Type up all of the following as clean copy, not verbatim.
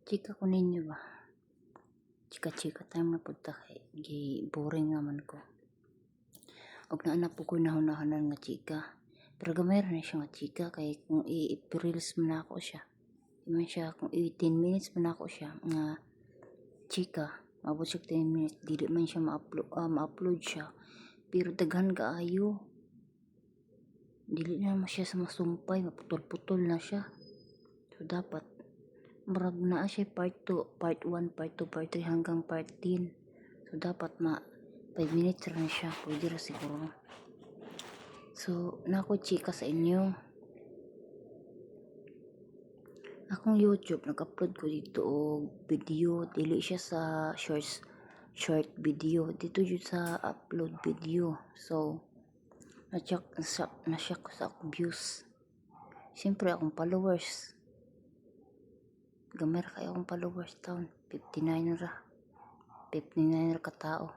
Chika ko ninyo ba? Chika-chika time na punta kay boring naman ko. Og naanap ko nahon-nahonan nga chika. Pero gamay ra na siya nga chika kay kung i-reels man ako siya. Iman siya kung 10 minutes man ako siya nga chika. Mabot siya 10 minutes dili man siya ma-upload siya. Pero daghan kaayo. Dili na siya sa masumpay, maputol-putol na siya. So dapat murag naa siya part 2, part 1, part 2, part 3 hanggang part 10. So dapat 5 minutes ra siya, pwede ra siguro. So nako chika sa inyo. Akong YouTube nag-upload ko dito og video, dili siya sa short video, dito jud sa upload video. So na-shock ko sa akong views. Siyempre akong followers gamay ra kayo akong followers taon 59 ra ka tao,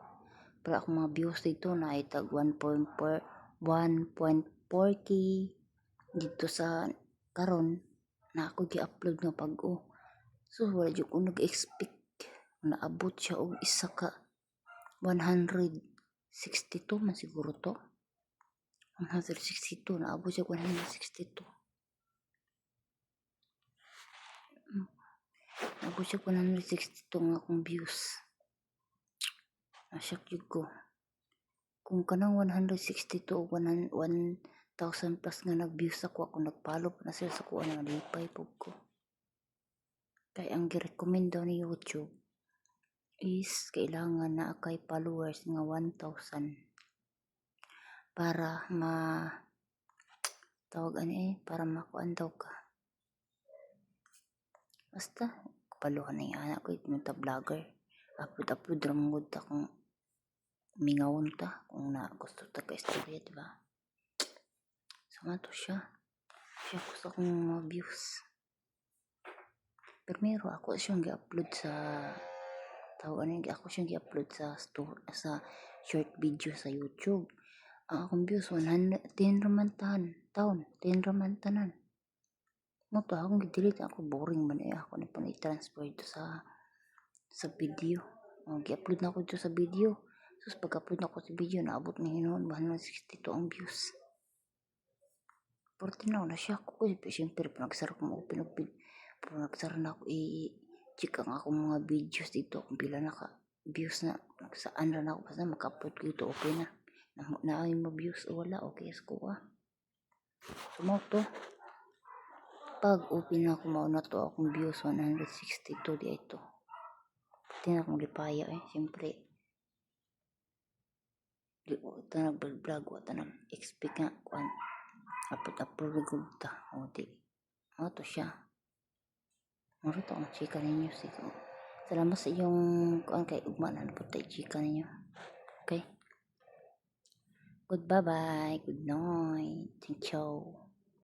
pero akong mga views dito na itag 1.4k dito sa karon na ako gi-upload nga bag-o. So wala jud ko nag-expect naabot siya og isa ka 162 man siguro to, 162 naabot siya 162. Ako siya 162 nga akong views. Nasyak yun ko. Kung kanang 162 o 1,000 plus nga nag-views ako nag-follow pa na sila sa kuha nga lipay po ko. Kaya ang gi-recommend daw ni YouTube is kailangan na kay followers nga 1,000 para tawag para makuan daw ka. Basta kapaluhan na yung anak ko ito vlogger. Upload ramod ta kung mingawon ta kung na gusto ta ka istorya, diba? So to siya gusto kong mga views. Pero ako siyang gi-upload sa ako siyang gi-upload sa short video sa YouTube. Ang akong views 110 raman taon 10 raman tanan. Mo to akong gi-delete ako, boring man ako na pang i-transfer ito sa video. Gi-upload na ako dito sa video. So pag-upload na ako sa video naabot na hinuon 162 ang views. 40 na siya ako. Siyempre panagsara ko open panagsara na ako i-check ang akong mga videos dito kung pila na ka views na saan na ako basta maka-upload ko dito okay na ay mo views o wala okay as ko to pag open na ako mauna to akong views 162 di ito pati na akong lipaya siyempre di ko ito nag-vlog wata nag-expect nga upload ko ta o di to siya marito ang chika ninyo siguro. Salamat sa iyong kay ugma na po tayo chika ninyo. Okay, good bye good night, thank you.